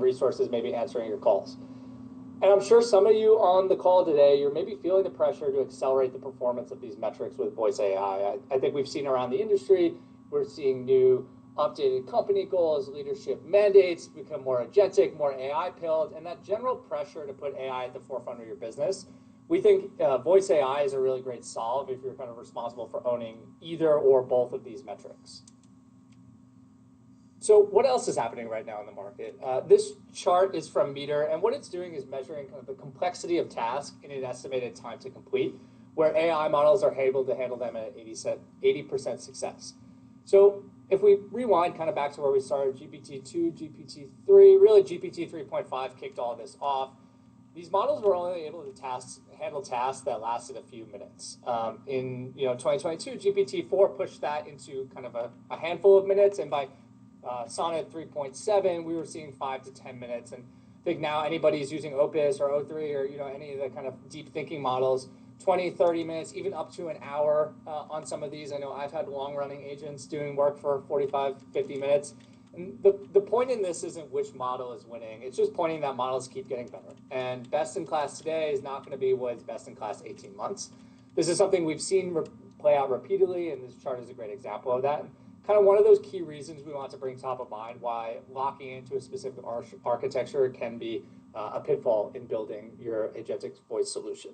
resources maybe answering your calls. And I'm sure some of you on the call today, you're maybe feeling the pressure to accelerate the performance of these metrics with voice AI. I think we've seen around the industry, we're seeing new updated company goals, leadership mandates become more agentic, more AI pilled, and that general pressure to put AI at the forefront of your business. We think voice AI is a really great solve if you're kind of responsible for owning either or both of these metrics. So what else is happening right now in the market? This chart is from Meter, and what it's doing is measuring kind of the complexity of tasks in an estimated time to complete, where AI models are able to handle them at 80% success. So if we rewind kind of back to where we started, GPT-2, GPT-3, really GPT 3.5 kicked all this off. These models were only able to handle tasks that lasted a few minutes. In 2022, GPT-4 pushed that into kind of a handful of minutes, and by Sonnet 3.7, we were seeing 5 to 10 minutes. And I think now anybody who's using Opus or O3 or any of the kind of deep thinking models, 20, 30 minutes, even up to an hour on some of these. I know I've had long running agents doing work for 45, 50 minutes. And the point in this isn't which model is winning. It's just pointing that models keep getting better. And best in class today is not going to be what's best in class 18 months. This is something we've seen play out repeatedly, and this chart is a great example of that. Kind of one of those key reasons we want to bring top of mind why locking into a specific architecture can be a pitfall in building your agentic voice solution.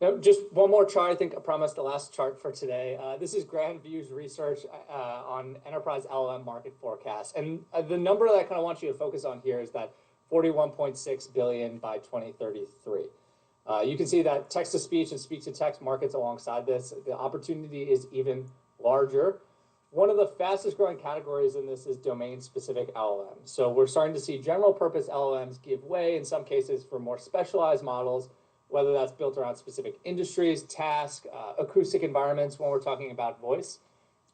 Now, just one more chart. I think I promised the last chart for today. This is Grand View's research on enterprise LLM market forecast. And the number that I kind of want you to focus on here is that 41.6 billion by 2033. You can see that text-to-speech and speech-to-text markets alongside this. The opportunity is even larger. One of the fastest growing categories in this is domain-specific LLMs. So we're starting to see general purpose LLMs give way in some cases for more specialized models, whether that's built around specific industries, tasks, acoustic environments when we're talking about voice.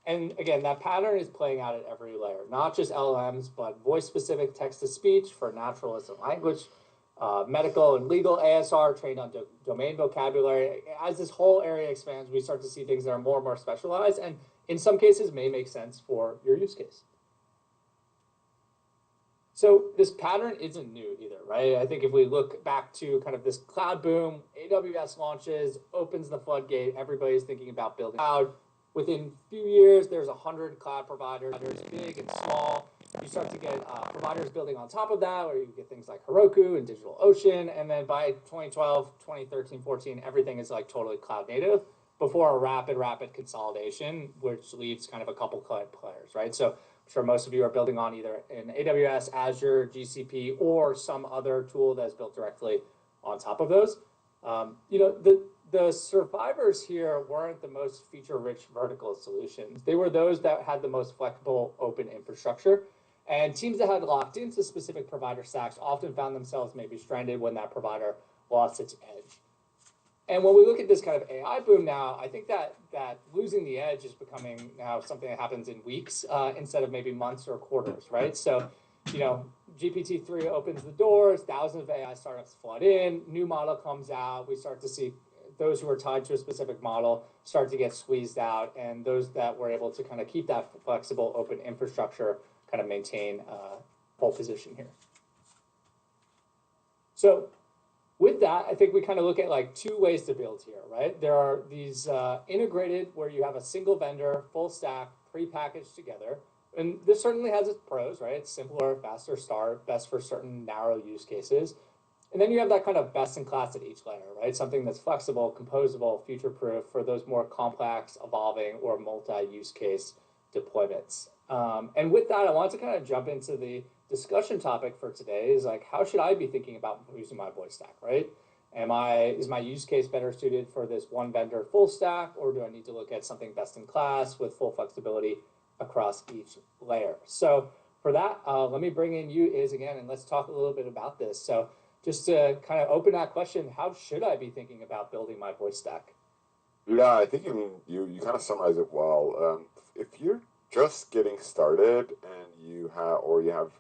And again, that pattern is playing out at every layer, not just LLMs, but voice-specific text-to-speech for naturalistic language, medical and legal ASR trained on domain vocabulary. As this whole area expands, we start to see things that are more and more specialized, and in some cases may make sense for your use case. So this pattern isn't new either, right? I think if we look back to kind of this cloud boom, AWS launches, opens the floodgate, everybody's thinking about building cloud. Within a few years, there's 100 cloud providers, big and small. You start to get providers building on top of that, where you get things like Heroku and DigitalOcean. And then by 2012, 2013, 14, everything is like totally cloud native before a rapid consolidation, which leaves kind of a couple players, right? So I'm sure most of you are building on either an AWS, Azure, GCP, or some other tool that's built directly on top of those. The survivors here weren't the most feature-rich vertical solutions. They were those that had the most flexible open infrastructure. And teams that had locked into specific provider stacks often found themselves maybe stranded when that provider lost its edge. And when we look at this kind of AI boom now, I think that losing the edge is becoming now something that happens in weeks instead of maybe months or quarters, right? So, GPT-3 opens the doors, thousands of AI startups flood in, new model comes out, we start to see those who are tied to a specific model start to get squeezed out, and those that were able to kind of keep that flexible open infrastructure kind of maintain pole position here. So with that, I think we kind of look at like two ways to build here, right? There are these integrated where you have a single vendor, full stack, pre-packaged together. And this certainly has its pros, right? It's simpler, faster start, best for certain narrow use cases. And then you have that kind of best in class at each layer, right? Something that's flexible, composable, future-proof for those more complex, evolving, or multi-use case deployments. And with that, I want to kind of jump into the discussion topic for today is like, how should I be thinking about using my voice stack, right? Is my use case better suited for this one vendor full stack, or do I need to look at something best in class with full flexibility across each layer? So for that, let me bring in you, Iz, again, and let's talk a little bit about this. So just to kind of open that question, how should I be thinking about building my voice stack? Yeah, I think you kind of summarized it well. If you're just getting started and you have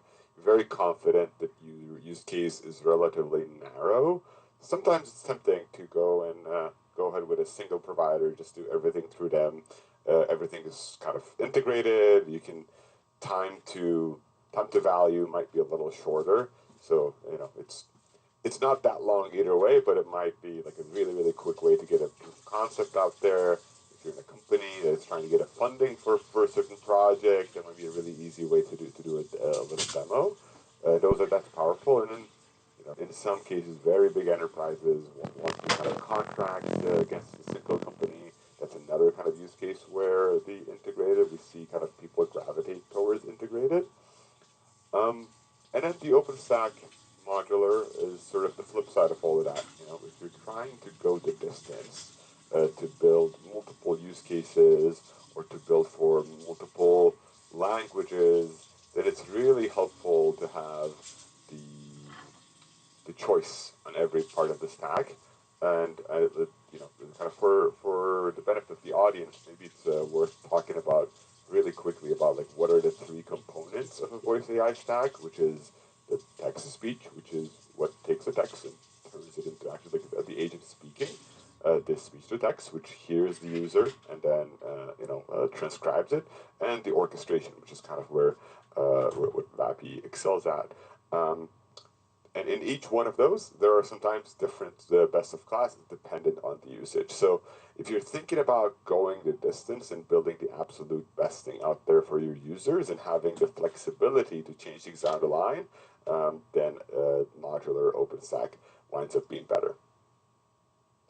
very confident that your use case is relatively narrow, sometimes it's tempting to go ahead with a single provider, just do everything through them. Everything is kind of integrated. You can time to time to value might be a little shorter. So, it's not that long either way, but it might be like a really, really quick way to get a proof of concept out there. If you're in a company that's trying to get a funding for a certain project, that might be a really easy way to do a little demo. That's powerful. And then, in some cases, very big enterprises want to kind of contract against a single company. That's another kind of use case where the integrated, we see kind of people gravitate towards integrated. And then the OpenStack modular is sort of the flip side of all of that. If you're trying to go the distance to build multiple use cases or to build for multiple languages, then it's really helpful to have the the choice on every part of the stack. And kind of for the benefit of the audience, maybe it's worth talking about really quickly about like what are the three components of a voice AI stack, which is the text to speech, which is what takes a text and turns it into actually like the agent speaking. The speech to text, which hears the user and then transcribes it, and the orchestration, which is kind of where what VAPI excels at. And in each one of those, there are sometimes different best of classes dependent on the usage. So if you're thinking about going the distance and building the absolute best thing out there for your users and having the flexibility to change things down the line, then modular OpenStack winds up being better.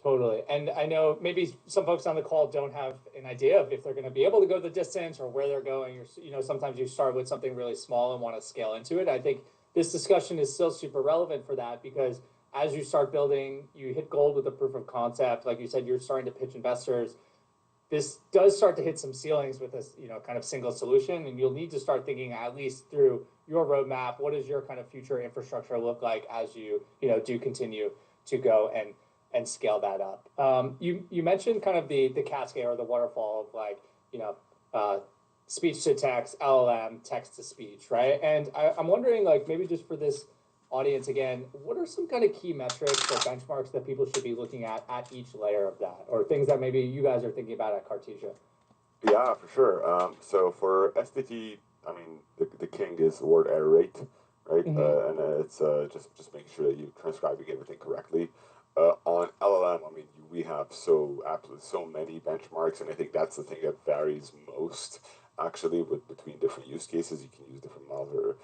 Totally. And I know maybe some folks on the call don't have an idea of if they're going to be able to go the distance or where they're going. Or, sometimes you start with something really small and want to scale into it. I think this discussion is still super relevant for that because as you start building, you hit gold with a proof of concept. Like you said, you're starting to pitch investors. This does start to hit some ceilings with this, kind of single solution. And you'll need to start thinking at least through your roadmap, what does your kind of future infrastructure look like as you, do continue to go and scale that up. You mentioned kind of the cascade or the waterfall of like, speech to text, LLM, text to speech, right? And I'm wondering, like, maybe just for this audience again, what are some kind of key metrics or benchmarks that people should be looking at each layer of that, or things that maybe you guys are thinking about at Cartesia? Yeah, for sure. So for SDT, I mean, the king is the word error rate, right? And it's just making sure that you're transcribing everything correctly. On LLM, I mean, we have absolutely so many benchmarks, and I think that's the thing that varies most. Actually, between different use cases, you can use different models,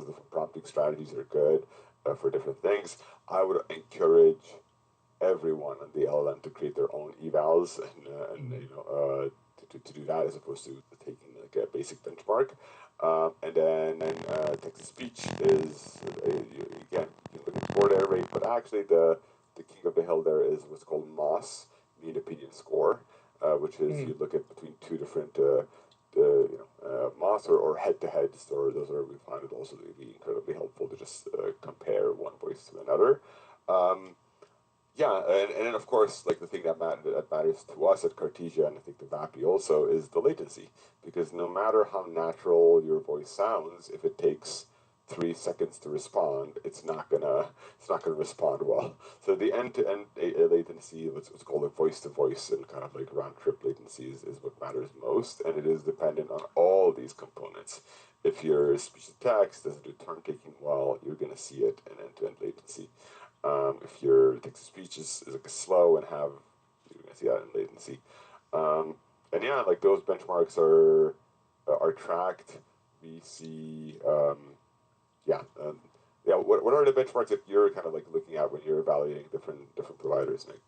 different prompting strategies are good for different things. I would encourage everyone on the LLM to create their own evals to do that as opposed to taking like a basic benchmark. And then text to speech is again you can look at word error rate, but actually the king of the hill there is what's called MOS, mean opinion score, which is you look at between two different MOS or head-to-head store. Those are, we find it also to be incredibly helpful to just compare one voice to another. And then of course, like the thing that matters to us at Cartesia, and I think the VAPI also, is the latency. Because no matter how natural your voice sounds, if it takes 3 seconds to respond, it's not gonna respond well. So the end-to-end latency, what's called a voice-to-voice and kind of like round-trip latency is what matters most, and it is dependent on all these components. If your speech-to-text doesn't do turn-taking well, you're gonna see it in end-to-end latency. If your text-to-speech is like slow and you're gonna see that in latency. And yeah, like those benchmarks are tracked. We see. What are the benchmarks that you're kind of like looking at when you're evaluating different providers, Nick?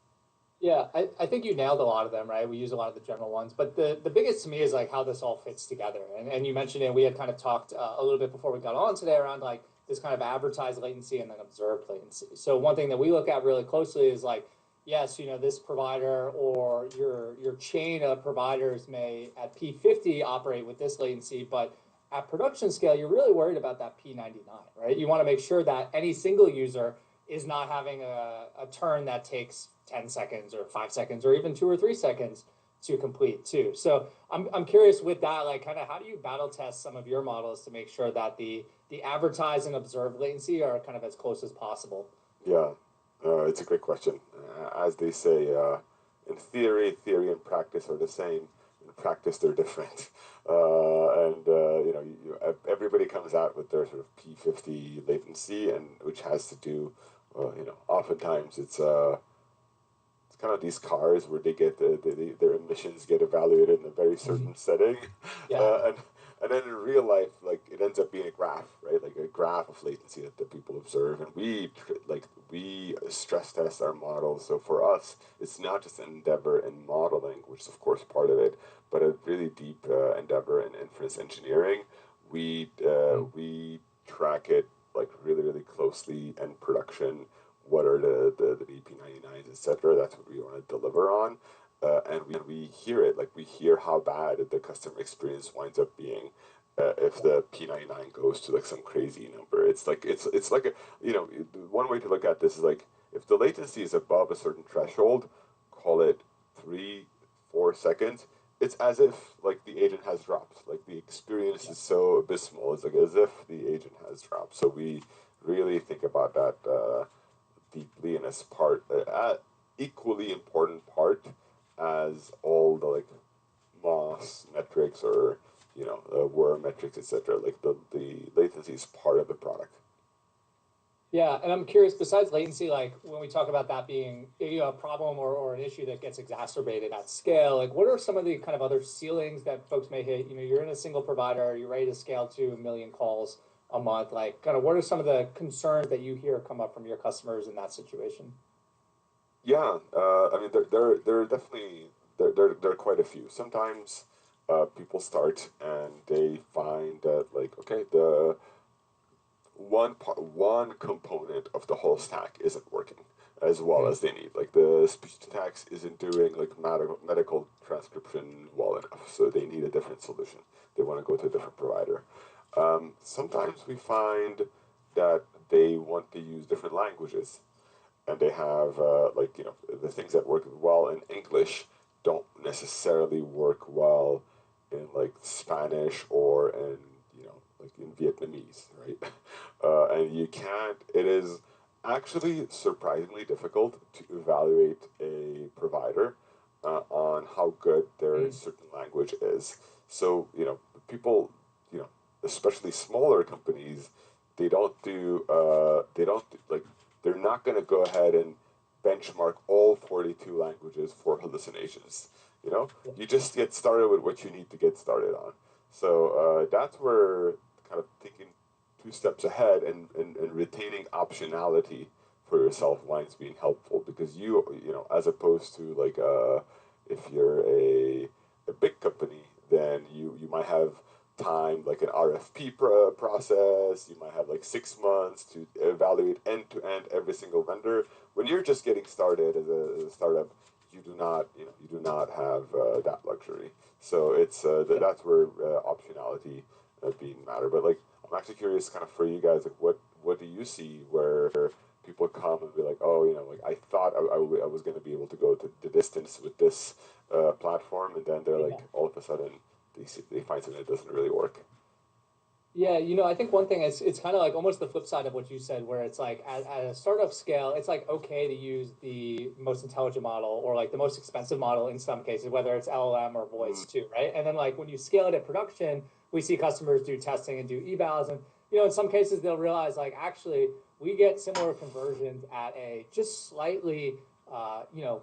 Yeah, I think you nailed a lot of them, right? We use a lot of the general ones, but the biggest to me is like how this all fits together. And you mentioned it, we had kind of talked a little bit before we got on today around like this kind of advertised latency and then observed latency. So one thing that we look at really closely is like, yes, this provider or your chain of providers may at P50 operate with this latency, but at production scale, you're really worried about that P99, right? You want to make sure that any single user is not having a turn that takes 10 seconds or 5 seconds or even 2 or 3 seconds to complete too. So I'm curious with that, like kind of how do you battle test some of your models to make sure that the advertised and observed latency are kind of as close as possible? Yeah, it's a great question. As they say, in theory and practice are the same. In practice they're different. Everybody comes out with their sort of P50 latency, and which has to do, oftentimes it's kind of these cars where they get their emissions get evaluated in a very certain setting, Yeah. and then in real life, like it ends up being a graph, right? Like a graph of latency that the people observe, and we stress test our models. So for us, it's not just an endeavor in modeling, which is of course part of it, but a really deep endeavor in inference engineering. We track it like really really closely in production. What are the EP99s, etc. That's what we want to deliver on, and we hear it, like we hear how bad the customer experience winds up being if the P99 goes to like some crazy number. It's like a, one way to look at this is like if the latency is above a certain threshold, call it 3-4 seconds. It's as if like the agent has dropped. Like the experience is so abysmal. It's like as if the agent has dropped. So we really think about that deeply, and as part equally important part as all the like Moss metrics or WER metrics, etc. Like the latency is part of the product. Yeah, and I'm curious, besides latency, like when we talk about that being a problem or an issue that gets exacerbated at scale, like what are some of the kind of other ceilings that folks may hit? You're in a single provider, you're ready to scale to 1 million calls a month. Like kind of what are some of the concerns that you hear come up from your customers in that situation? Yeah, I mean, there are definitely there are quite a few. Sometimes people start and they find that like okay, the one component of the whole stack isn't working as well as they need. Like the speech to text isn't doing like medical transcription well enough, so they need a different solution. They want to go to a different provider. Sometimes we find that they want to use different languages, and they have the things that work well in English don't necessarily work well in like Spanish or in like in Vietnamese, right? And you can't. It is actually surprisingly difficult to evaluate a provider on how good their certain language is. So people, especially smaller companies, they don't like they're not going to go ahead and benchmark all 42 languages for hallucinations. You just get started with what you need to get started on. So that's where kind of thinking 2 steps ahead and retaining optionality for yourself winds being helpful, because as opposed to like if you're a big company, then you might have time like an RFP process. You might have like 6 months to evaluate end to end every single vendor. When you're just getting started as a startup, you do not have that luxury. So that's where optionality being matter. But like I'm actually curious, kind of for you guys, like what do you see where people come and be like, oh, like I thought I was going to be able to go to the distance with this platform, and then they're like all of a sudden they find something that doesn't really work. Yeah, I think one thing is it's kind of like almost the flip side of what you said, where it's like at a startup scale, it's like okay to use the most intelligent model or like the most expensive model in some cases, whether it's LLM or voice too, right? And then like when you scale it at production, we see customers do testing and do evals, and in some cases they'll realize like actually we get similar conversions at a just slightly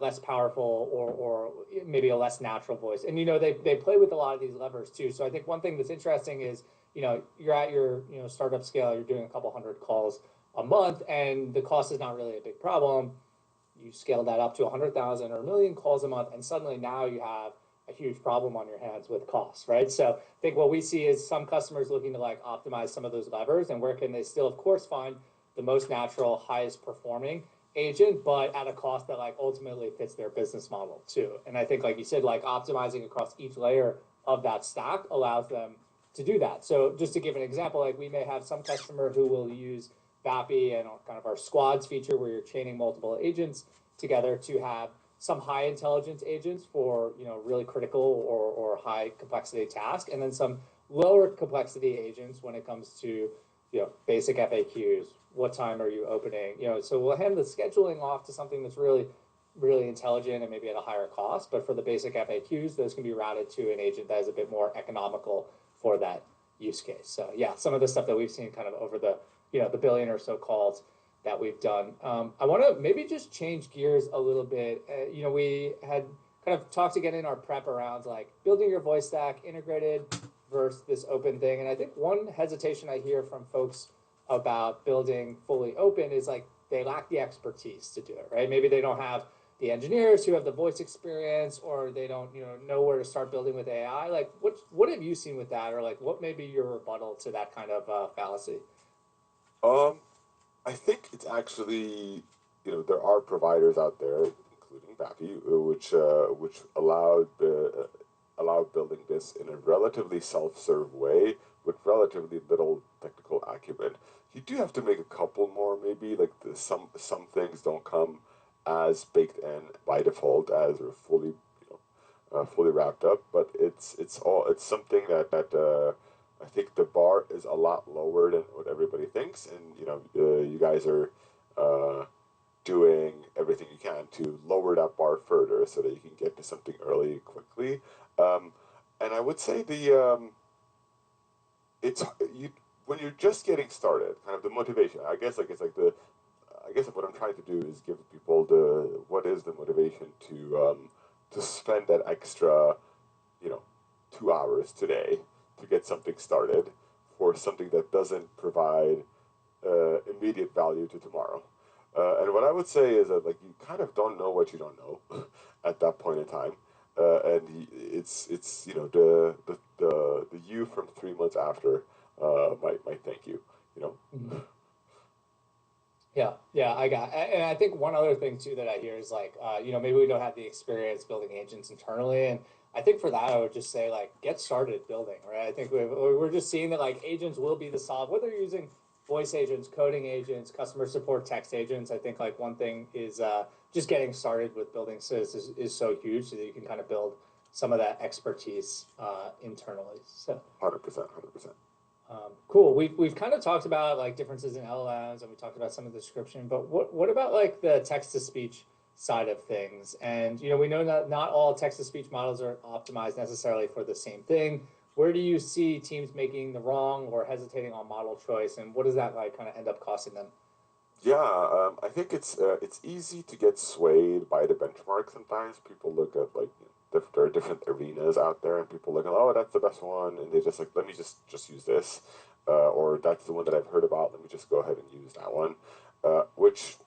less powerful or maybe a less natural voice. And they play with a lot of these levers too. So I think one thing that's interesting is you're at your startup scale, you're doing a couple hundred calls a month, and the cost is not really a big problem. You scale that up to 100,000 or 1 million calls a month, and suddenly now you have a huge problem on your hands with costs, right? So I think what we see is some customers looking to like optimize some of those levers, and where can they still, of course, find the most natural, highest performing agent, but at a cost that like ultimately fits their business model too. And I think, like you said, like optimizing across each layer of that stack allows them to do that. So just to give an example, like we may have some customer who will use VAPI and kind of our squads feature where you're chaining multiple agents together to have some high intelligence agents for really critical or high complexity task, and then some lower complexity agents when it comes to basic FAQs. What time are you opening? So we'll hand the scheduling off to something that's really really intelligent and maybe at a higher cost. But for the basic FAQs, those can be routed to an agent that is a bit more economical for that use case. So yeah, some of the stuff that we've seen kind of over the, the billion or so calls that we've done. I want to maybe just change gears a little bit. We had kind of talked again in our prep around like building your voice stack integrated versus this open thing. And I think one hesitation I hear from folks about building fully open is like they lack the expertise to do it, right? Maybe they don't have the engineers who have the voice experience, or they don't, know where to start building with AI. Like, what have you seen with that, or like, what may be your rebuttal to that kind of fallacy? Um, I think it's actually, there are providers out there, including Bappy, which allow building this in a relatively self-serve way with relatively little technical acumen. You do have to make a couple more, maybe like some things don't come as baked in by default as are fully wrapped up, but it's something that I think the bar is a lot lower than what everybody thinks, and you guys are doing everything you can to lower that bar further so that you can get to something early quickly. And I would say it's you when you're just getting started, kind of the motivation. I guess like it's like the I guess what I'm trying to do is give people what is the motivation to spend that extra, 2 hours today to get something started for something that doesn't provide immediate value to tomorrow. And what I would say is that like you kind of don't know what you don't know at that point in time, and it's the you from 3 months after might thank you. You know. Mhm. Yeah, and I think one other thing too that I hear is like, maybe we don't have the experience building agents internally, and I think for that I would just say like, get started building, right? I think we're just seeing that like agents will be the solve, whether you're using voice agents, coding agents, customer support text agents. I think like one thing is just getting started with building SIS is so huge so that you can kind of build some of that expertise internally. So 100%, 100%. cool. We've kind of talked about like differences in LLMs, and we talked about some of the description, but what about like the text to speech side of things? And we know that not all text to speech models are optimized necessarily for the same thing. Where do you see teams making the wrong or hesitating on model choice, and what does that like kind of end up costing them? Yeah, I think it's easy to get swayed by the benchmark. Sometimes people look at like there are different arenas out there, and people look at oh that's the best one, and they just like let me just use this, or that's the one that I've heard about. Let me just go ahead and use that one, which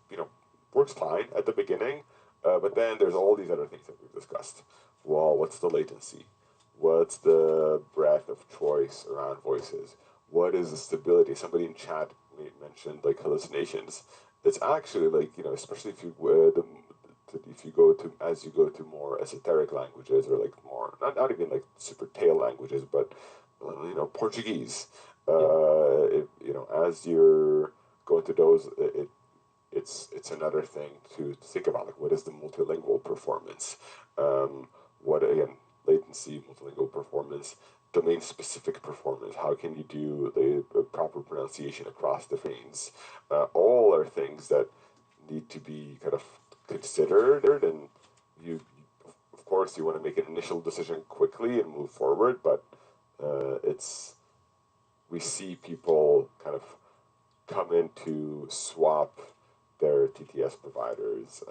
works fine at the beginning, but then there's all these other things that we've discussed. Well, what's the latency? What's the breadth of choice around voices? What is the stability? Somebody in chat mentioned like hallucinations. It's actually like especially if if you go to as you go to more esoteric languages or like more not even like super tail languages, but Portuguese. Yeah. As you're going to those, it's another thing to think about. Like, what is the multilingual performance? What again? Latency, multilingual performance, domain specific performance. How can you do the proper pronunciation across the domains? All are things that need to be kind of considered, and you of course you want to make an initial decision quickly and move forward, but it's we see people kind of come in to swap their TTS providers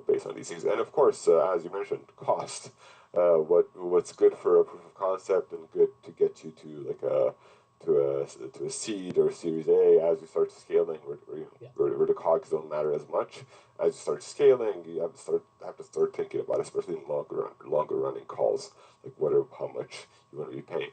based on these things, and of course, as you mentioned, cost. What's good for a proof of concept and good to get you to like a seed or Series A. As you start scaling, Yeah. where the cogs don't matter as much. As you start scaling, you have to start thinking about, especially in longer running calls, like how much you want to be paying.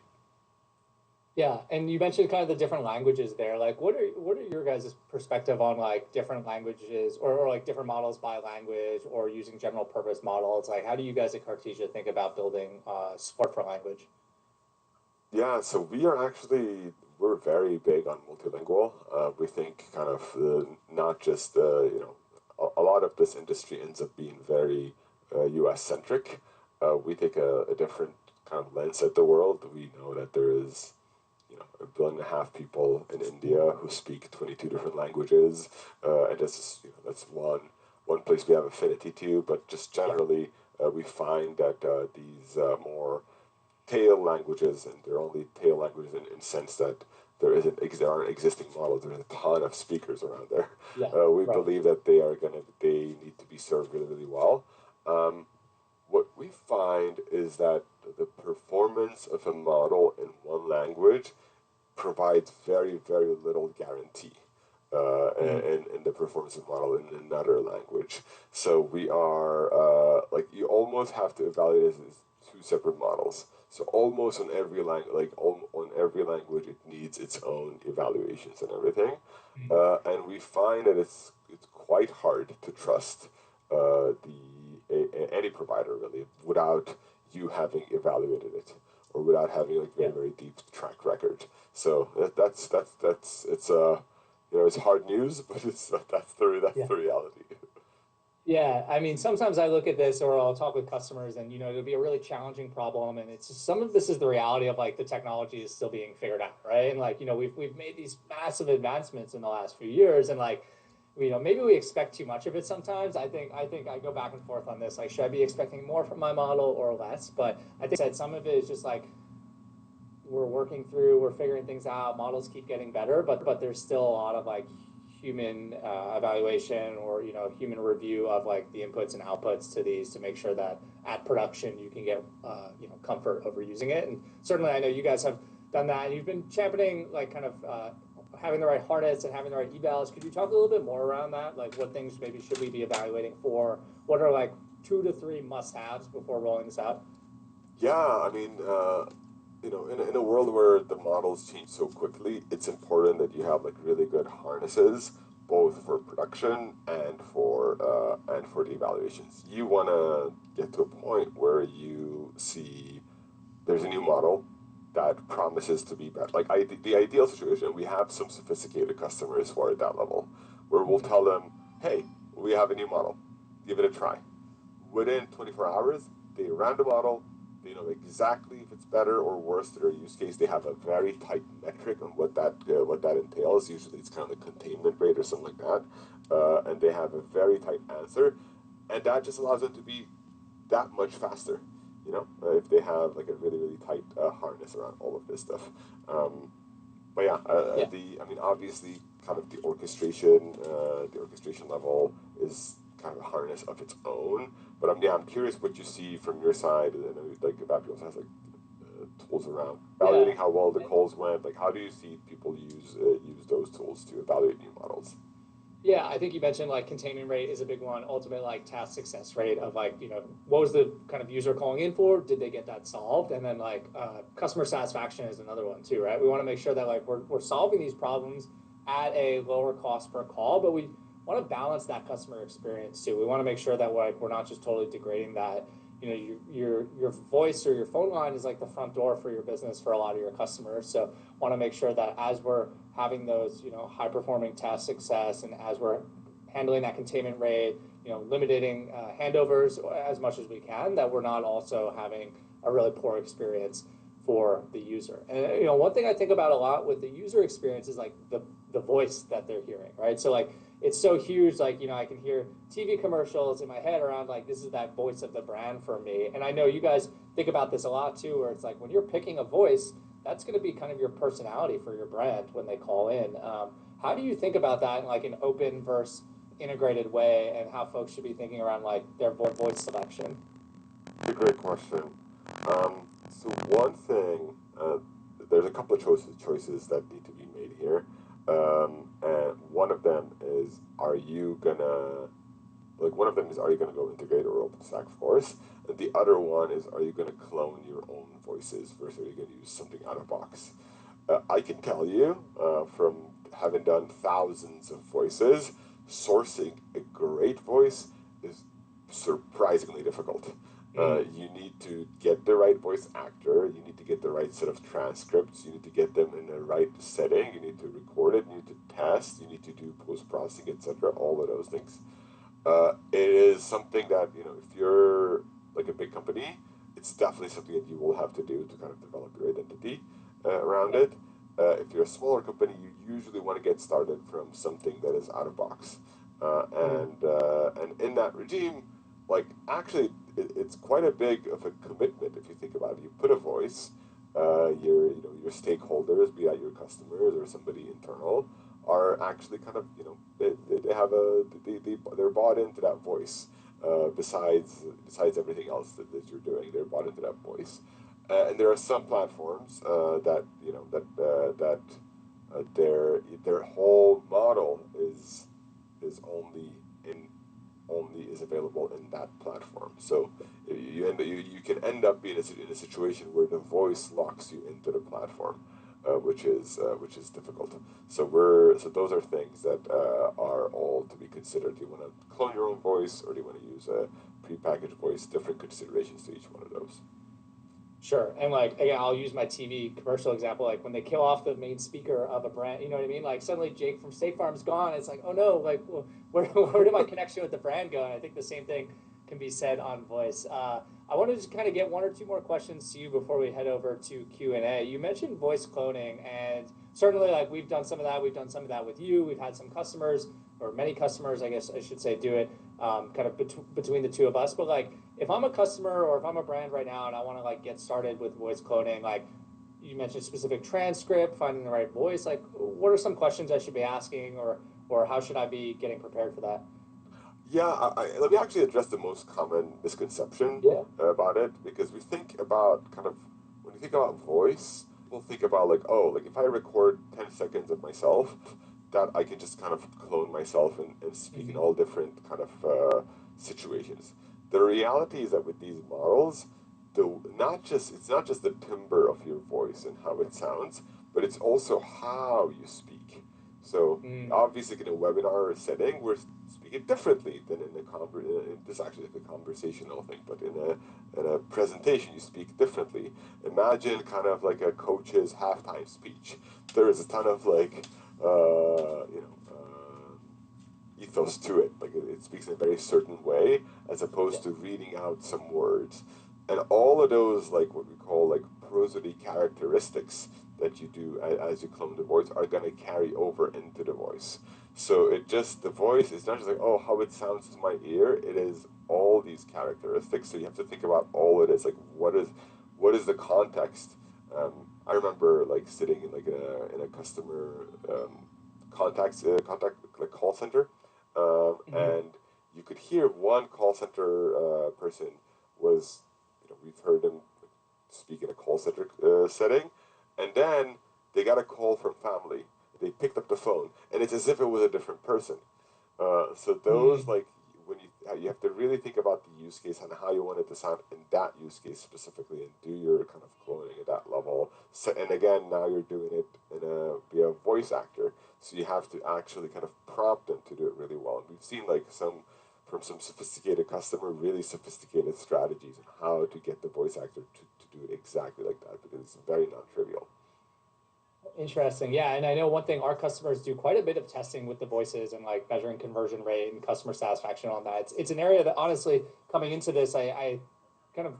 Yeah, and you mentioned kind of the different languages there. Like, what are your guys' perspective on like different languages or like different models by language or using general purpose models? Like, how do you guys at Cartesia think about building support for language? Yeah, so we're very big on multilingual. We think kind of not just a lot of this industry ends up being very U.S. centric. We take a different kind of lens at the world. We know that there is 1.5 billion people in India who speak 22 different languages, and that's one one place we have affinity to, but just generally we find that these more tail languages, and they're only tail languages in sense that there aren't existing models. There's a ton of speakers around there. Yeah, We right. believe that they need to be served really, really well. What we find is that the performance of a model in one language provides very, very little guarantee in the performance of model in another language. So we are like you almost have to evaluate it as two separate models. So almost on every on every language, it needs its own evaluations and everything. And we find that it's quite hard to trust any provider really without you having evaluated it or without having like very Yeah. very deep track record. So that's it's it's hard news, but that's Yeah. the reality. Yeah, I mean, sometimes I look at this or I'll talk with customers and, it'll be a really challenging problem. And it's just, some of this is the reality of like the technology is still being figured out, right? And like, we've made these massive advancements in the last few years and like, maybe we expect too much of it sometimes. I think I go back and forth on this. Like, should I be expecting more from my model or less? But I think that some of it is just like we're figuring things out. Models keep getting better, but there's still a lot of like human evaluation or human review of like the inputs and outputs to these to make sure that at production you can get comfort over using it. And certainly, I know you guys have done that. And you've been championing like kind of having the right harness and having the right evals. Could you talk a little bit more around that? Like, what things maybe should we be evaluating for? What are like 2 to 3 must-haves before rolling this out? Yeah, I mean, in a world where the models change so quickly, it's important that you have like really good harnesses, both for production and for the evaluations. You want to get to a point where you see there's a new model that promises to be better. Like the ideal situation, we have some sophisticated customers who are at that level, where we'll tell them, "Hey, we have a new model. Give it a try." Within 24 hours, they ran the model. They know exactly if it's better or worse to their use case. They have a very tight metric on what that entails. Usually, it's kind of the containment rate or something like that, and they have a very tight answer, and that just allows them to be that much faster. If they have like a really really tight harness around all of this stuff. But yeah, Yeah. I mean, obviously, kind of the orchestration level is kind of a harness of its own. But I'm curious what you see from your side, and like Vapi also has like tools around Yeah. evaluating how well the calls went. Like, how do you see people use those tools to evaluate new models? Yeah, I think you mentioned like containment rate is a big one. Ultimate like task success rate of like, what was the kind of user calling in for? Did they get that solved? And then like customer satisfaction is another one too, right? We want to make sure that like we're solving these problems at a lower cost per call, but we want to balance that customer experience too. We want to make sure that we're not just totally degrading that. Your voice or your phone line is like the front door for your business for a lot of your customers. So want to make sure that as we're having those high performing task success and as we're handling that containment rate, limiting handovers as much as we can, that we're not also having a really poor experience for the user. And one thing I think about a lot with the user experience is like the voice that they're hearing, right? So like it's so huge, like I can hear TV commercials in my head around like this is that voice of the brand for me. And I know you guys think about this a lot too, where it's like when you're picking a voice, that's going to be kind of your personality for your brand when they call in. How do you think about that in like an open versus integrated way, and how folks should be thinking around like their voice selection? It's a great question. So one thing, there's a couple of choices that need to be made here. And one of them is, are you gonna go integrate or OpenStack, of course? And the other one is, are you gonna clone your own voices versus are you gonna use something out of box? I can tell you from having done thousands of voices, sourcing a great voice is surprisingly difficult. You need to get the right voice actor, you need to get the right set of transcripts, you need to get them in the right setting, you need to record it, you need to test, you need to do post processing, etc. All of those things. It is something that, if you're like a big company, it's definitely something that you will have to do to kind of develop your identity around Yeah. it. If you're a smaller company, you usually want to get started from something that is out of box. And in that regime, like actually, it's quite a big of a commitment if you think about it. You put a voice, your stakeholders, be that your customers or somebody internal, are actually kind of they have they're bought into that voice. Besides everything else that you're doing, they're bought into that voice. And there are some platforms that their whole model is only is available in that platform. So you can end up being in a situation where the voice locks you into the platform, which is difficult. So those are things that are all to be considered. Do you want to clone your own voice, or do you want to use a prepackaged voice? Different considerations to each one of those. Sure. And like again, I'll use my TV commercial example. Like when they kill off the main speaker of a brand, you know what I mean? Like suddenly Jake from State Farm's gone. It's like, oh no, like well, where did my connection with the brand go? And I think the same thing can be said on voice. I want to just kind of get one or two more questions to you before we head over to Q&A. You mentioned voice cloning, and certainly like we've done some of that. We've done some of that with you. We've had some customers, or many customers, I guess I should say, do it kind of between the two of us. But like if I'm a customer or if I'm a brand right now and I want to like get started with voice cloning, like you mentioned specific transcript, finding the right voice, like what are some questions I should be asking, or how should I be getting prepared for that? Yeah, let me actually address the most common misconception Yeah. about it, because we think about kind of when you think about voice, people think about like, oh, like if I record 10 seconds of myself, that I can just kind of clone myself and speak in Mm-hmm. all different kind of situations. The reality is that with these models, it's not just the timbre of your voice and how it sounds, but it's also how you speak. So Mm. obviously in a webinar setting, we're speaking differently than in this actually is a conversational thing, but in a presentation you speak differently. Imagine kind of like a coach's halftime speech. There is a ton of like ethos to it. Like it speaks in a very certain way, as Yeah. opposed to reading out some words. And all of those, like what we call like prosody characteristics that you do as you clone the voice, are going to carry over into the voice. So the voice is not just like, oh, how it sounds to my ear. It is all these characteristics. So you have to think about all it is. Like what is the context? I remember like sitting in like in a customer contact like call center, Mm-hmm. and you could hear one call center person was, we've heard them speak in a call center setting, and then they got a call from family. They picked up the phone, and it's as if it was a different person. So those Mm. like when you have to really think about the use case and how you want it to sound in that use case specifically, and do your kind of cloning at that level. So, and again, now you're doing it via voice actor, so you have to actually kind of prompt them to do it really well. And we've seen like some sophisticated customer, really sophisticated strategies on how to get the voice actor to do it exactly like that, because it's very non-trivial. Interesting. Yeah, and I know one thing our customers do quite a bit of testing with the voices and like measuring conversion rate and customer satisfaction on that. It's an area that honestly coming into this I kind of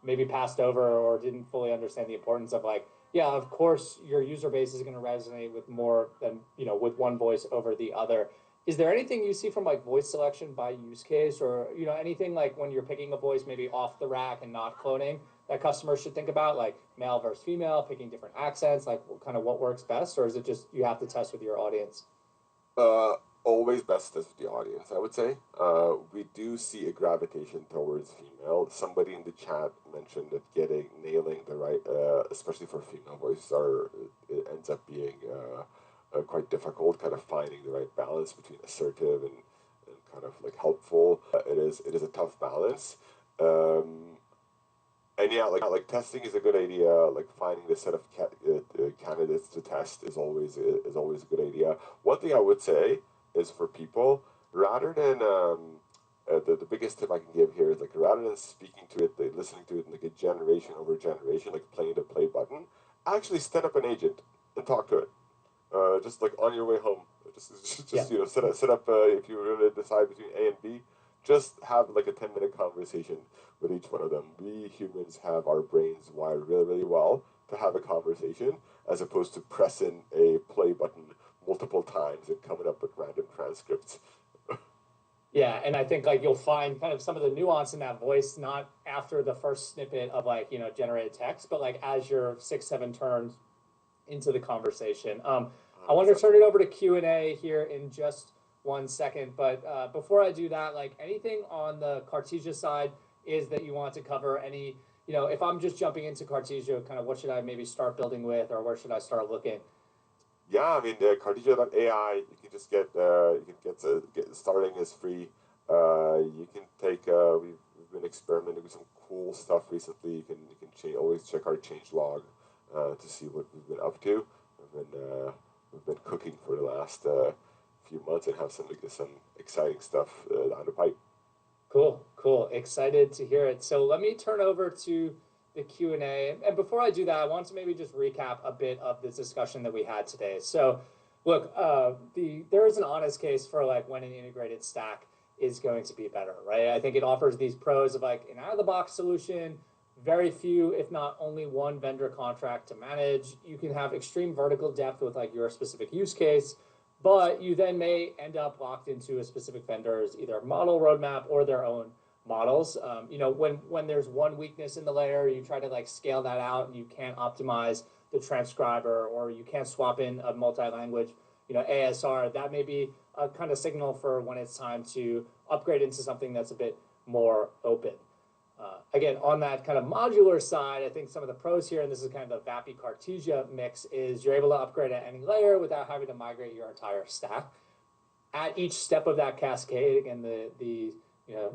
maybe passed over or didn't fully understand the importance of like, yeah, of course your user base is going to resonate with more than, with one voice over the other. Is there anything you see from like voice selection by use case, or anything like when you're picking a voice maybe off the rack and not cloning that customers should think about, like male versus female, picking different accents, like kind of what works best, or is it just you have to test with your audience? Uh, Always best as the audience, I would say. We do see a gravitation towards female. Somebody in the chat mentioned that nailing the right, especially for female voices, it ends up being quite difficult. Kind of finding the right balance between assertive and kind of like helpful. It is a tough balance. Um, and yeah, like testing is a good idea. Like finding the set of candidates to test is always a good idea. One thing I would say is for people, rather than the biggest tip I can give here is like rather than speaking to it, they listening to it like a generation over generation, like playing the play button, actually set up an agent and talk to it. Just like on your way home, Yeah. set up if you were going to decide between A and B, just have like a 10-minute conversation with each one of them. We humans have our brains wired really, really well to have a conversation, as opposed to pressing a play button multiple times and coming up with random transcripts Yeah, and I think like you'll find kind of some of the nuance in that voice, not after the first snippet of like, generated text, but like as you're 6, 7 turns into the conversation. I want to 100%. turn it over to Q&A here in just 1 second, but before I do that, like anything on the Cartesia side is that you want to cover any, if I'm just jumping into Cartesia, kind of what should I maybe start building with, or where should I start looking? Yeah, I mean the Cartesia.ai, you can just get starting is free. You can take we've been experimenting with some cool stuff recently. You can always check our change log to see what we've been up to. We've been cooking for the last few months and have some exciting stuff down the pipe. Cool, cool. Excited to hear it. So let me turn over to the Q&A. And before I do that, I want to maybe just recap a bit of this discussion that we had today. So look, there is an honest case for like when an integrated stack is going to be better, right? I think it offers these pros of like an out-of-the-box solution, very few, if not only one vendor contract to manage. You can have extreme vertical depth with like your specific use case, but you then may end up locked into a specific vendor's either model roadmap or their own models. When there's one weakness in the layer, you try to like scale that out and you can't optimize the transcriber, or you can't swap in a multi-language, ASR. That may be a kind of signal for when it's time to upgrade into something that's a bit more open. Again, on that kind of modular side, I think some of the pros here, and this is kind of the VAPI Cartesia mix, is you're able to upgrade at any layer without having to migrate your entire stack. At each step of that cascade, again, the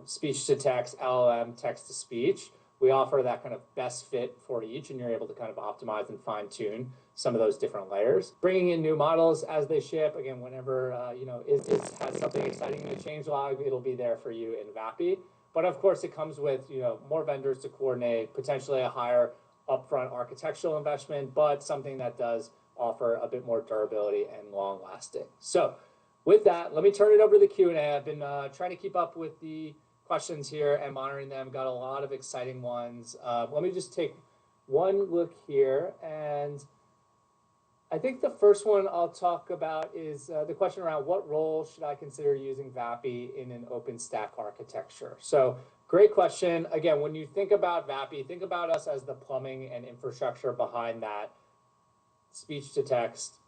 speech to text, LLM, text to speech, we offer that kind of best fit for each, and you're able to kind of optimize and fine tune some of those different layers. Bringing in new models as they ship, again, whenever it has something exciting in the changelog, it'll be there for you in VAPI. But of course, it comes with more vendors to coordinate, potentially a higher upfront architectural investment, but something that does offer a bit more durability and long lasting. So with that, let me turn it over to the Q&A. I've been trying to keep up with the questions here and monitoring them. Got a lot of exciting ones. Let me just take one look here. And I think the first one I'll talk about is the question around what role should I consider using VAPI in an OpenStack architecture? So great question. Again, when you think about VAPI, think about us as the plumbing and infrastructure behind that speech to text,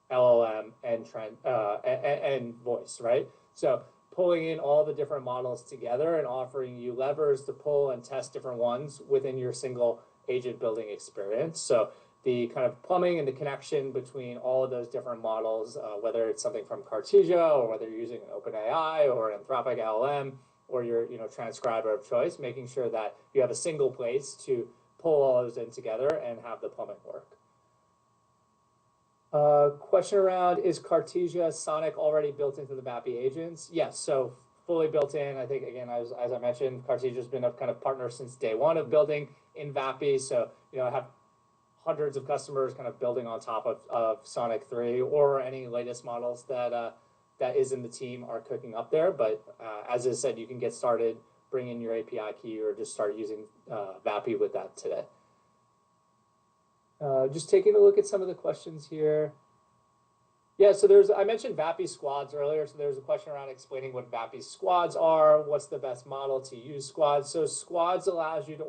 LLM, and voice, right? So pulling in all the different models together and offering you levers to pull and test different ones within your single agent building experience. So the kind of plumbing and the connection between all of those different models, whether it's something from Cartesia or whether you're using an OpenAI or an Anthropic LLM or your transcriber of choice, making sure that you have a single place to pull all those in together and have the plumbing work. Question around, is Cartesia Sonic already built into the VAPI agents? Yes, so fully built in. I think, again, as I mentioned, Cartesia's been a kind of partner since day one of building in VAPI. So, I have hundreds of customers kind of building on top of Sonic 3 or any latest models that is in the team are cooking up there. But as I said, you can get started, bring in your API key, or just start using VAPI with that today. Just taking a look at some of the questions here. Yeah, so I mentioned VAPI squads earlier. So there's a question around explaining what VAPI squads are. What's the best model to use squads? So squads allows you to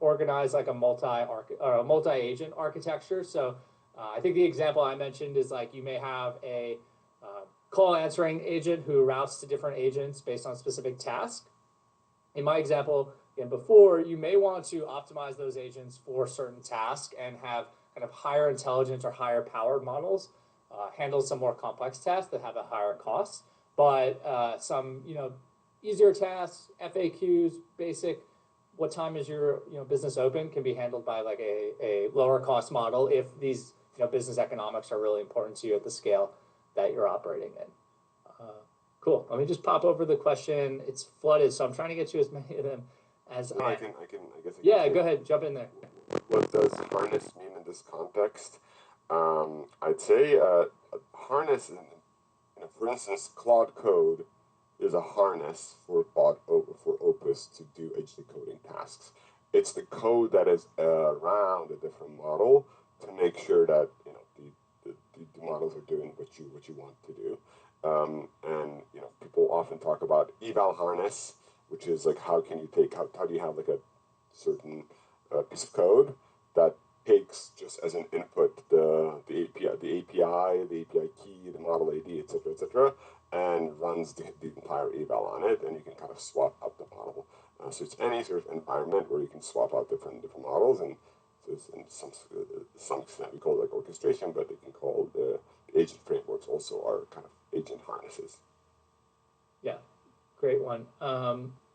organize like a multi-agent architecture. So I think the example I mentioned is like you may have a call answering agent who routes to different agents based on specific tasks. In my example, again, before, you may want to optimize those agents for certain tasks and have kind of higher intelligence or higher powered models handle some more complex tasks that have a higher cost. But some easier tasks, FAQs, basic, what time is your business open, can be handled by like a lower cost model if these business economics are really important to you at the scale that you're operating in. Cool. Let me just pop over the question. It's flooded, so I'm trying to get you as many of them as I guess I can. Yeah, go ahead, jump in there. What does harness mean in this context? I'd say harness, for instance, Claude Code is a harness for Opus to do edge decoding tasks. It's the code that is around a different model to make sure that the models are doing what you want to do. And people often talk about eval harness, which is like how can you take how do you have like a certain piece of code that takes just as an input the API key, the model ID, etc., and runs the entire eval on it, and you can kind of swap out the model. So it's any sort of environment where you can swap out different models, and so it's in some extent we call it like orchestration, but you can call the agent frameworks also are kind of agent harnesses. Yeah, great one.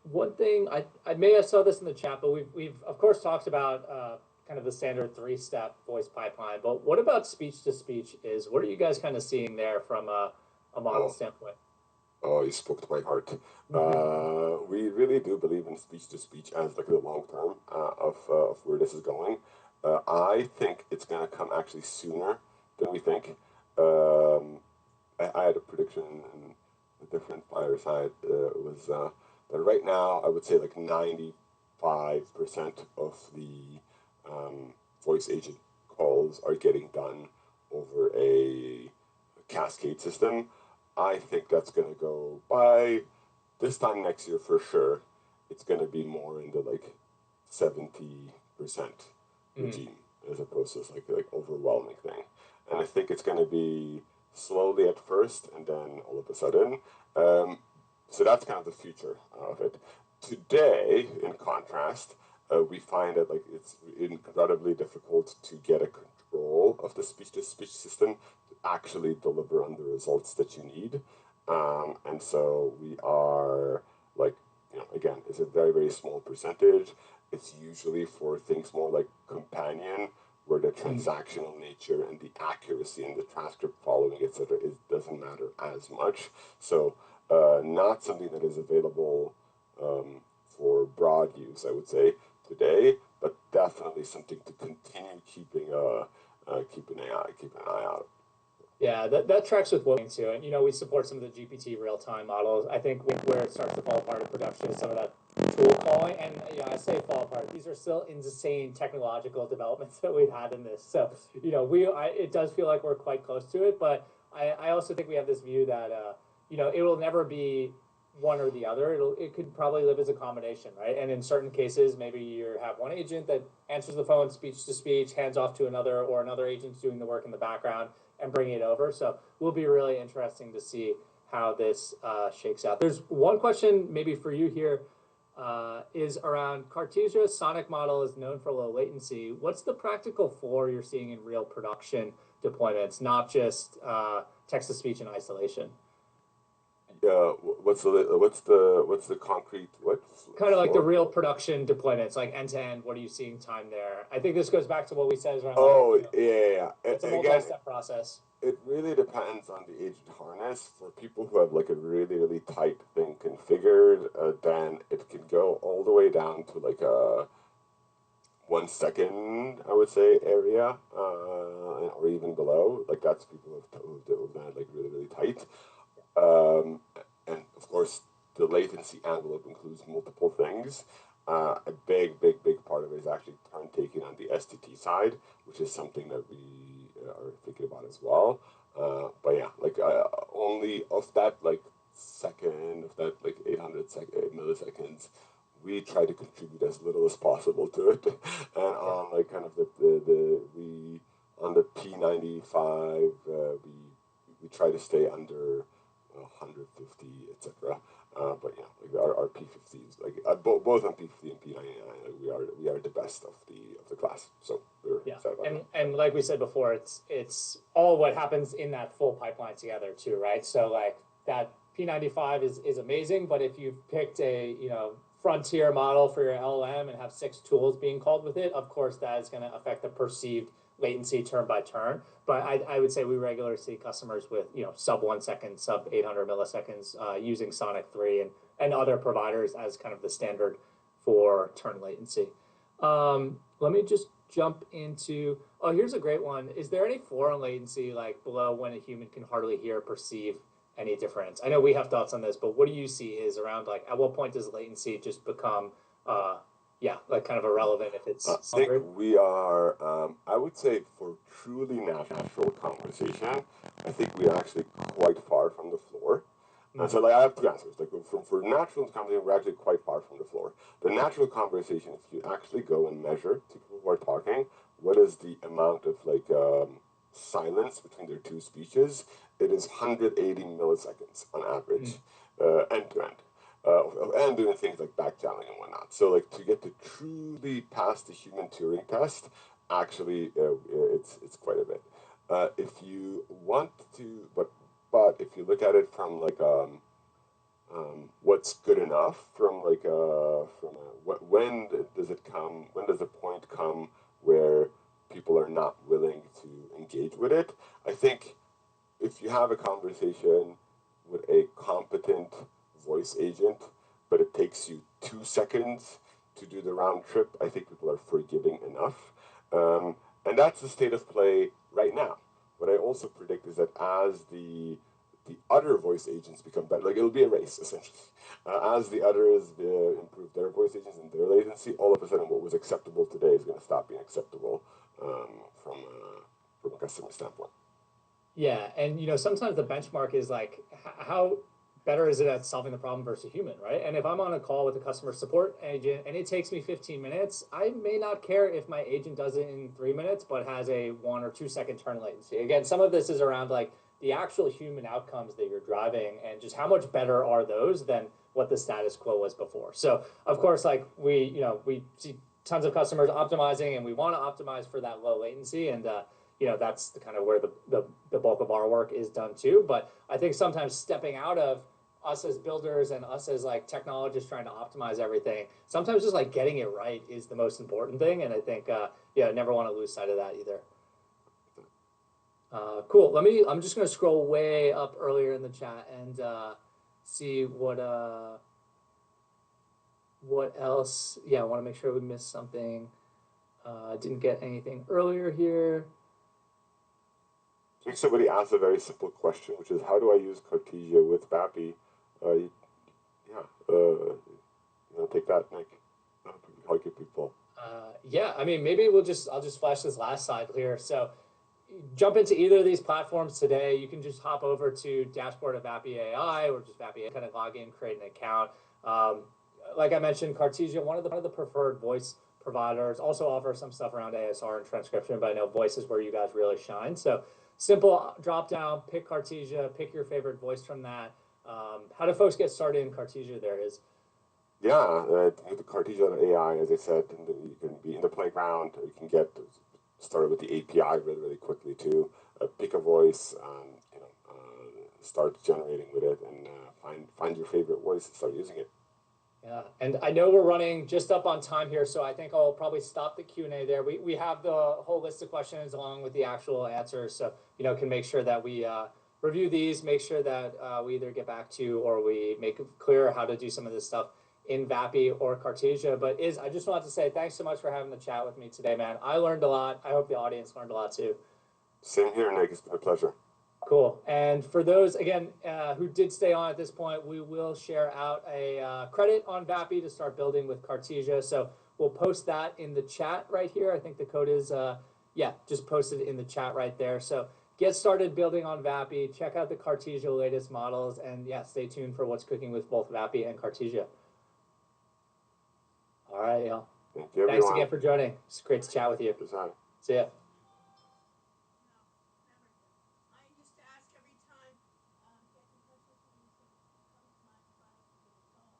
One thing I may have saw this in the chat, but we've of course talked about kind of the standard three-step voice pipeline. But what about speech to speech? What are you guys kind of seeing there from a model standpoint? Oh, you spoke to my heart. We really do believe in speech to speech as like the long term of where this is going. I think it's going to come actually sooner than we think. I had a prediction in a different fireside. It was that right now I would say like 95% of the voice agent calls are getting done over a cascade system. I think that's going to go by this time next year for sure. It's going to be more in the like 70% regime as opposed to like overwhelming thing. And I think it's going to be slowly at first and then all of a sudden. So that's kind of the future of it. Today, in contrast, we find that like it's incredibly difficult to get a control of the speech-to-speech system to actually deliver on the results that you need. And so we are like, again, it's a very, very small percentage. It's usually for things more like companion, where the transactional nature and the accuracy and the transcript following, etc., doesn't matter as much. So not something that is available for broad use, I would say, today, but definitely something to continue keeping an eye out. Yeah, that tracks with what we're into. And, we support some of the GPT real-time models. I think where it starts to fall apart in production is some of that tool calling. And, I say fall apart. These are still insane technological developments that we've had in this. So, it does feel like we're quite close to it. But I also think we have this view that, it will never be one or the other. It could probably live as a combination, right? And in certain cases, maybe you have one agent that answers the phone speech to speech, hands off to another, or another agent's doing the work in the background and bringing it over. So will be really interesting to see how this shakes out. There's one question maybe for you here is around Cartesia's sonic model is known for low latency. What's the practical flaw you're seeing in real production deployments, not just text to speech in isolation? What's the concrete what? Kind of like the real production deployments, like end to end. What are you seeing time there? I think this goes back to what we said around. Yeah. It's a multi-step process. It really depends on the agent harness. For people who have like a really, really tight thing configured, then it can go all the way down to like a 1 second, I would say, area, or even below. Like that's people who've done it like really, really tight. And of course, the latency envelope includes multiple things. A big part of it is actually turn taking on the STT side, which is something that we are thinking about as well. But yeah, like only of that like second, of that like 800 milliseconds, we try to contribute as little as possible to it. And on like kind of we on the P95, we try to stay under 150, etc. But yeah, like our P50s, like both on P50 and P99, we are the best of the class. So we're excited about and like we said before, it's all what happens in that full pipeline together too, right? So like that P95 is amazing, but if you've picked a frontier model for your LLM and have 6 tools being called with it, of course that is going to affect the perceived latency turn by turn. But I would say we regularly see customers with sub 1 second, sub 800 milliseconds using Sonic 3 and other providers as kind of the standard for turn latency. Let me just jump into, here's a great one. Is there any floor on latency like below when a human can hardly hear or perceive any difference? I know we have thoughts on this, but what do you see is around like at what point does latency just become like kind of irrelevant if it's I think we are, I would say for truly natural conversation, I think we are actually quite far from the floor. And so, like, I have two answers. Like, for natural conversation, we're actually quite far from the floor. The natural conversation, if you actually go and measure to people who are talking, what is the amount of like silence between their two speeches? It is 180 milliseconds on average, end to end. And doing things like backchanneling and whatnot. So, like, to get to truly pass the human Turing test, actually, it's quite a bit. If you want to, but if you look at it from like what's good enough, from like when does it come? When does the point come where people are not willing to engage with it? I think if you have a conversation with a competent voice agent, but it takes you 2 seconds to do the round trip, I think people are forgiving enough. And that's the state of play right now. What I also predict is that as the other voice agents become better, like it'll be a race essentially. As the others improve their voice agents and their latency, all of a sudden what was acceptable today is going to stop being acceptable from a customer standpoint. Yeah, and sometimes the benchmark is like how better is it at solving the problem versus a human, right? And if I'm on a call with a customer support agent and it takes me 15 minutes, I may not care if my agent does it in 3 minutes, but has a 1 or 2 second turn latency. Again, some of this is around like the actual human outcomes that you're driving and just how much better are those than what the status quo was before. So of course, like we see tons of customers optimizing and we want to optimize for that low latency, and that's the kind of where the bulk of our work is done too. But I think sometimes stepping out of us as builders and us as like technologists trying to optimize everything, sometimes just like getting it right is the most important thing. And I think, never want to lose sight of that either. Cool. I'm just going to scroll way up earlier in the chat and see what else. Yeah, I want to make sure we missed something. Didn't get anything earlier here. I think somebody asked a very simple question, which is, how do I use Cartesia with VAPI? Take that, Nick. How do people? Yeah, I mean, maybe I'll just flash this last slide here. So jump into either of these platforms today. You can just hop over to dashboard of VAPI AI or just VAPI, kind of log in, create an account. Like I mentioned, Cartesia, one of the preferred voice providers, also offers some stuff around ASR and transcription, but I know voice is where you guys really shine. So simple drop down, pick Cartesia, pick your favorite voice from that. How do folks get started in Cartesia there is? Yeah, with the Cartesia AI, as I said, you can be in the playground. You can get started with the API really, really quickly too. Pick a voice, start generating with it, and find your favorite voice and start using it. Yeah, and I know we're running just up on time here, so I think I'll probably stop the Q&A there. We have the whole list of questions along with the actual answers, so can make sure that we review these, make sure that we either get back to or we make clear how to do some of this stuff in VAPI or Cartesia. But I just wanted to say thanks so much for having the chat with me today, man. I learned a lot. I hope the audience learned a lot too. Same here, Nick. It's been a pleasure. Cool. And for those, again, who did stay on at this point, we will share out a credit on VAPI to start building with Cartesia. So we'll post that in the chat right here. I think the code is, just posted in the chat right there. So get started building on VAPI. Check out the Cartesia latest models. And stay tuned for what's cooking with both VAPI and Cartesia. All right, y'all. Thanks again for joining. It's great to chat with you. See ya.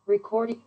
Recording.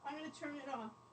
I'm going to turn it off.